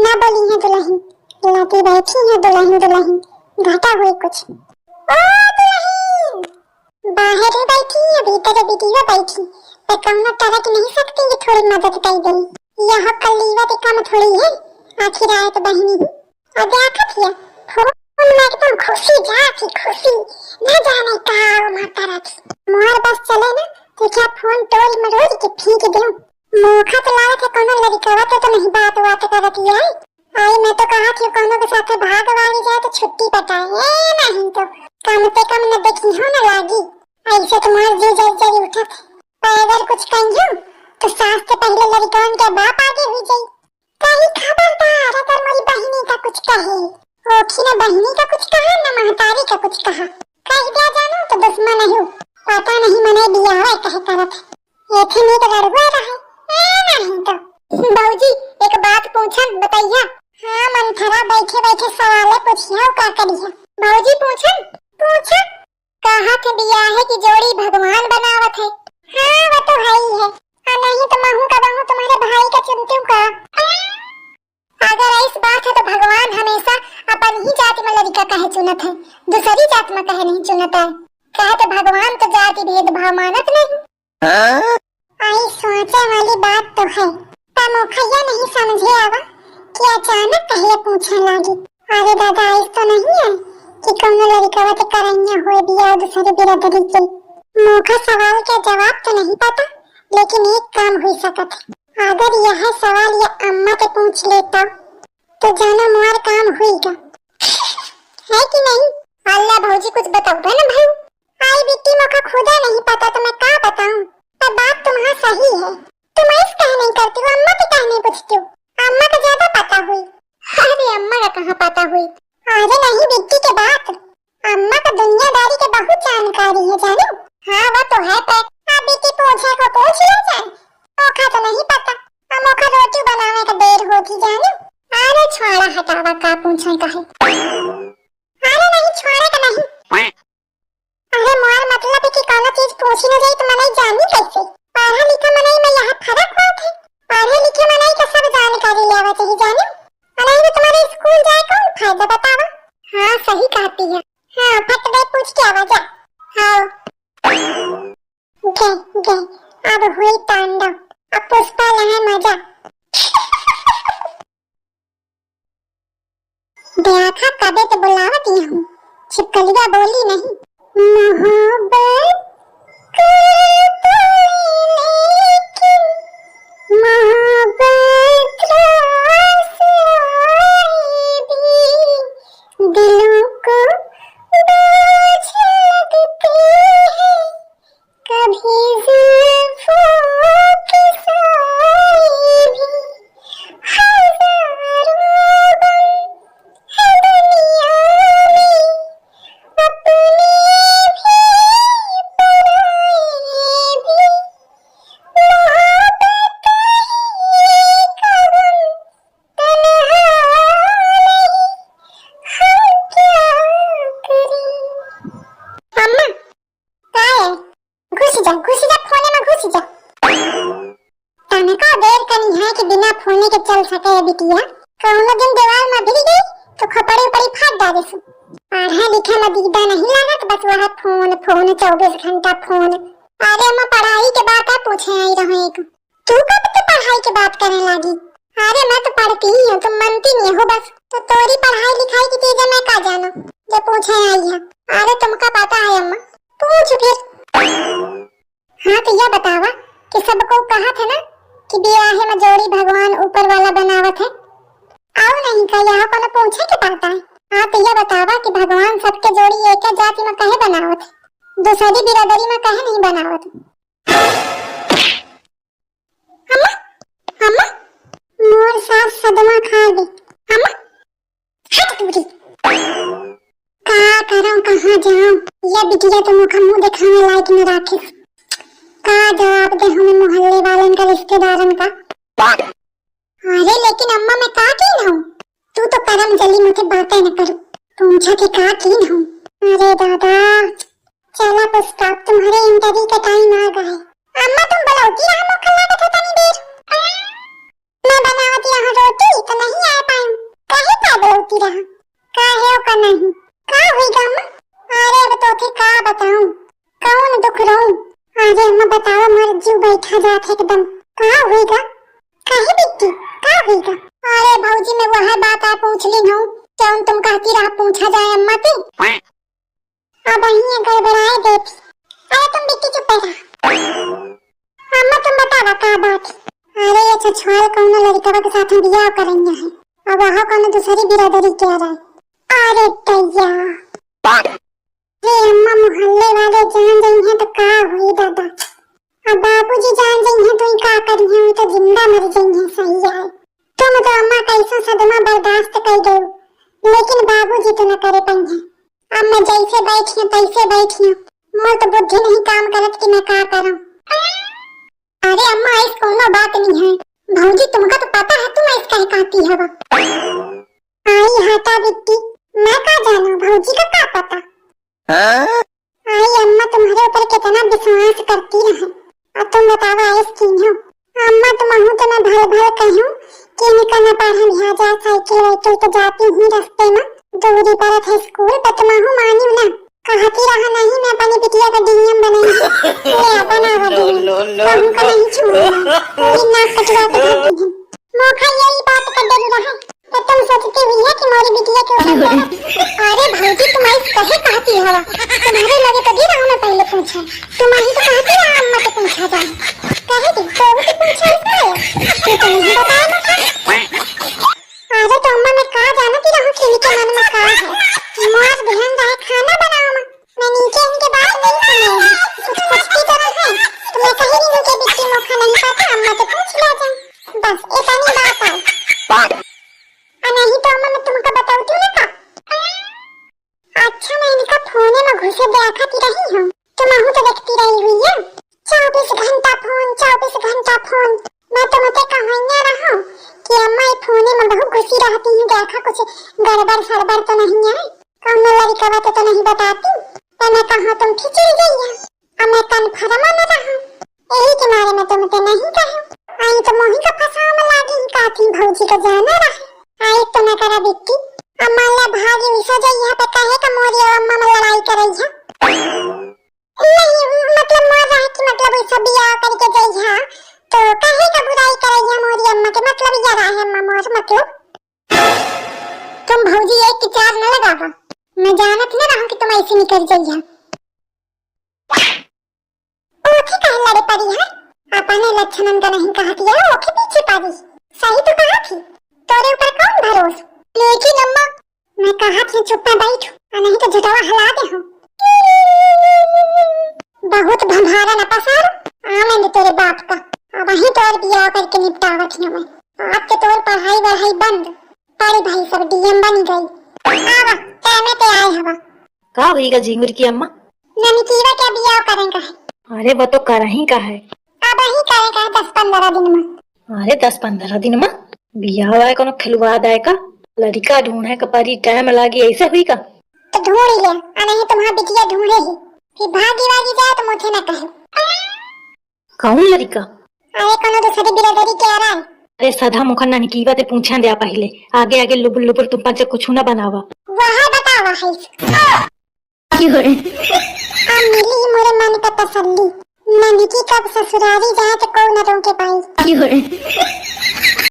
ना बोली है दुल्हन, लाती बैठी है दुल्हन दुल्हन, घाटा हुई कुछ। ओ दुल्हन, बाहर ही बैठी है, भीतर बिटिया बैठी, पे कहना तरक नहीं सकती कि थोड़ी मदद कर दे। यह कलीवा के काम थोड़ी है, आखिर आए तो बहनी ही। और क्या किया फोन में एकदम खुशी जाती खुशी, न जाने कहाँ मारता रहती। मोहर बस चले ना तो क्या फोन टोल मरोड़ के फेंक दूं। मोखा तो लाया था कोनो लड़का तो नहीं बात करती है। आई मैं तो कहा थी कोनो के साथ भाग वाली जाए तो छुट्टी पटाए, नहीं तो कम से कम न देखी हो न लागी। ऐसे तो मोर जी जल उठा थे, पर अगर कुछ कहियो तो सास से पहले लड़कन के बाप आगे हुई जाई। कहीं खबरदार अगर मेरी बहनी का कुछ कहे, ओखी न बहनी का कुछ कहा न महतारी का कुछ कहा, कह दिया जानो तो दुश्मन है। पता नहीं मने दिया है कहे करत ये थे नहीं तो लड़वा रहा नहीं तो। बाबूजी एक बात पूछन बताइया। हाँ मंथरा बैठे बैठे सवाल पूछिया का करिया। बाबूजी पूछन पूछा कहा थे बिया है कि जोड़ी भगवान बनावत है। हाँ वो तो है ही है, नहीं तो महू का बहू तुम्हारे भाई का चुनती का। अगर इस बात है तो भगवान हमेशा अपन ही जाति में लड़का कहे चुनत है, दूसरी जात में कहे नहीं चुनता है। कहे तो भगवान तो जाति भेदभाव मानत नहीं। आई सोचे वाली बात तो है, पर मुखैया नहीं समझे आवा कि अचानक कहे पूछने लगी। अरे दादा इस तो नहीं है कि कौन लड़का तो करैया होए बिया दूसरी बिरादरी के। मुखा सवाल का जवाब तो नहीं पता, लेकिन एक काम हुई सकत है। अगर यह सवाल या अम्मा से पूछ लेता तो जानो मोर काम हुईगा है कि नहीं। अल्लाह भौजी कुछ बताओ ना भाई। आई बेटी मुखा खुदा नहीं पता तो मैं क्या बताऊं। पर बात तुम्हारा सही है, तुम इस कह नहीं करती हो, अम्मा के कहने पूछती हो। अम्मा को ज्यादा पता हुई। अरे अम्मा का कहाँ पता हुई। अरे नहीं बेटी के बात, अम्मा को दुनियादारी के बहुत जानकारी है जानो। हाँ वो तो है, पर आप बेटी पूछे को पूछ ले जाए, ओखा तो नहीं पता। हम ओखा रोटी बनाने का देर होती जानो। अरे छोड़ा हटावा का पूछे का है। अरे नहीं छोड़े का नहीं। अरे मोर मतलब है कि कोनो चीज पूछी न जाए तो मने जानी कैसे। पढ़ा लिखा मने में यहाँ फर्क होता है। पढ़े लिखे मने का सब जानकारी लेवा चाहिए जानो। नहीं तो तुम्हारे स्कूल जाए कौन फायदा बतावा। हाँ सही कहती है। हाँ फट दे पूछ के आवा जा। हाँ गए अब हुई तांडव, अब पुष्पा लहे मजा। देखा कबे तो बुलावती हूँ, छिपकलिया बोली नहीं। मोहब्बत करता लेकिन मोहब्बत रासाए भी दिलों को बोझ लगते हैं। कभी जुल्फों के साए भी हजारों गम है दुनिया में, अपने भी पराए भी मोहब्बत ही का गम, तन्हा नहीं हम क्या करें। अम्मा काय घुस जा फोने में घुस जा। तनका देर कनी है कि बिना फोने के चल सके है बिटिया। कौनो दिन दीवार में भिड़ गई तो खपड़ी उपड़ी फाड़ डाले सु। पढ़ा लिखा में दीदा नहीं लागत, बस वह फोन 24 घंटा फोन। अरे अम्मा पढ़ाई के बात है पूछे आई रहो एक। तू कब से पढ़ाई की बात करने लगी। अरे मैं तो पढ़ती ही हूँ, तुम मानती नहीं हो बस। तो तोरी पढ़ाई लिखाई की चीजें मैं का जानो जो पूछे आई है। अरे तुमका पता है अम्मा, पूछ फिर। हाँ तो यह बतावा कि सबको कहा था ना कि ब्याह में जोड़ी भगवान ऊपर वाला बनावत है। आओ नहीं का यहाँ को न पूछे के पाता है। हाँ तो यह बतावा कि भगवान सबके जोड़ी एक जाति में कहे बनावत है, दूसरी बिरादरी में कहे नहीं बनावत। अम्मा अम्मा मोर सास सदमा खा गई। अम्मा हट दूरी, का करूं कहाँ जाऊं। यह बिटिया तो मुखा मुंह दिखाने लायक न राखे। का जवाब दे हमें मोहल्ले वालन का रिश्तेदारन का। अरे लेकिन अम्मा मैं का कीन हूँ। तू तो करम जली मुझे बातें न करो, पूछा कि का कीन हूँ। अरे दादा चला पुष्पा तुम्हारे इंटरव्यू का टाइम आ गया है। अम्मा तुम बुलाओगी हम खिला के था नहीं देर। मैं बनावती यहाँ रोटी तो नहीं आ पाए का पूछ ली हूँ, क्या तुम कहती रहा पूछा जाए अम्मा से। अब वही गड़बड़ाए देती। अरे तुम बिट्टी चुप रहा। अम्मा तुम बतावा का बात। अरे ये छछवाल कौनो लड़का के साथ बियाह करेंगे है, अब वहाँ कौनो दूसरी बिरादरी क्या रहा। अरे तैया रे अम्मा मोहल्ले वाले जान गई हैं तो का हुई दादा। अब बाबूजी जान गई हैं तो का करी है, तो जिंदा मर गई हैं। सही है, तुम तो अम्मा कैसा सदमा बर्दाश्त कर गई, लेकिन बाबूजी तो न करे पाई हैं। अब मैं जैसे बैठी हूँ तैसे बैठी हूँ, मोर तो बुद्धि नहीं काम करत कि मैं का करूं। अरे अम्मा इस कोनो बात नहीं है, भौजी तुमका तो पता है तुम इसका ही कहती है। आई हटा बिट्टी, मैं का जानू भौजी का क्या पता। आई अम्मा तुम्हारे ऊपर कितना विश्वास करती रहे, अब तुम बतावा इसकी हो। अम्मा तुम हूँ तो मैं भर भर कहूँ कि निकलना पड़ा लिया जा, साइकिल वाइकिल तो जाती हूँ रास्ते में, दूरी पर है स्कूल पर तुम हूँ मानी ना, कहती रहा नहीं मैं अपनी बिटिया का डीएम बनाऊंगी। ले बनावा कहूँ का नहीं छोड़ूंगा, मेरी नाक कटवा के देती हूँ। मौका यही बात कर दे रहा तो तुम सोचती हुई है कि मेरी बिटिया के ऊपर। अरे भौजी तुम ऐसे कहे कहती हो, तुम्हारे लगे तो दी रहा मैं पहले पूछा, तुम ही तो कहती रहा अम्मा से पूछा जाए, कहे दी तो भी पूछा इसलिए तो नहीं बताया मुझे। अरे तो अम्मा मैं कहा जानती रहूं कि इनके मन में क्या है, मोर ध्यान रहे खाना बनाओ मैं नीचे इनके बात नहीं सुने कुछ पूछती तरह है तो मैं कह रही हूँ कि बिट्टी मौका नहीं पाता अम्मा से पूछ ले जाए, बस इतनी बात है। नहीं तो अम्मा मैं तुमको बताऊँ ना का। अच्छा मैं इनका फोन में घुसे देखती रही हूँ, तुम हूँ तो देखती रही हुई है। 24 घंटा फोन 24 घंटा फोन, मैं तो मते कहना रहा कि अम्मा ये फोन में बहुत घुसी रहती हूँ, देखा कुछ गड़बड़ सड़बड़ तो नहीं है, कौन लड़का बात तो नहीं बताती, तो मैं कहा तुम खिचड़ी गई है। अब मैं कन्फर्म में रहा, यही के मारे में तुमसे नहीं कहूँ, आई तो मोही का फंसाव में लागी काती भौजी को जाना रहा। आई तो मैं करा बिट्टी, अम्मा ला भागी विसो जाई यहाँ पे कहे का मोरी और अम्मा में लड़ाई कर रही है। नहीं मतलब मोर रहा कि मतलब इस बियाह करके जाई है तो कहे का बुराई कर रही है मोरी अम्मा के, मतलब ये रहा है अम्मा मोर मतलब। तुम भौजी एक की चार न लगावा, मैं जानत न रहूं कि तुम ऐसे निकल जाई है। ओके कहे लड़े पड़ी है, अपने लक्षणन का नहीं कहती है, ओके पीछे पड़ी, सही तो कहा थी, तेरे ऊपर कौन भरोसा। लेकिन अम्मा मैं कहा थी चुप में बैठ, नहीं तो झटवा हिला दे हूँ। बहुत भंभारा न पसार, आनंद तेरे बाप का, अब वहीं तोर बियाह करके निपटावत हूँ मैं। अब तो तोर पढ़ाई वढ़ाई बंद, पढ़ी भाई सब डीएम बन गई। आवा टाइम पे आए हवा का होईगा झिंगुर की अम्मा, ननकीवा क्या बियाह करेंगे है। अरे वो तो कर ही का है, अब ही करेंगे 10-15 दिन में। अरे 10-15 दिन में बियाह है कोनो खिलवा दाए का, लड़का ढूंढे का परी टाइम लागी, ऐसे हुई का तो ढूंढ ले, नहीं तुम्हारी बिटिया ढूंढे ही, फिर भागी वागी जाए तो मुझे न कहे। कौन लड़का। अरे कोनो दूसरी बिरादरी के आ रहा है। अरे सदा मुखन ननकीवा ते पूछा दे पहले, आगे आगे लुबुर लुबुर तुम पंच कुछ न बनावा। वहाँ बतावा है की होए अब मिली मोरे मन का तसल्ली, ननकी कब ससुराली जाए तो कौन न रोके पाई। की होए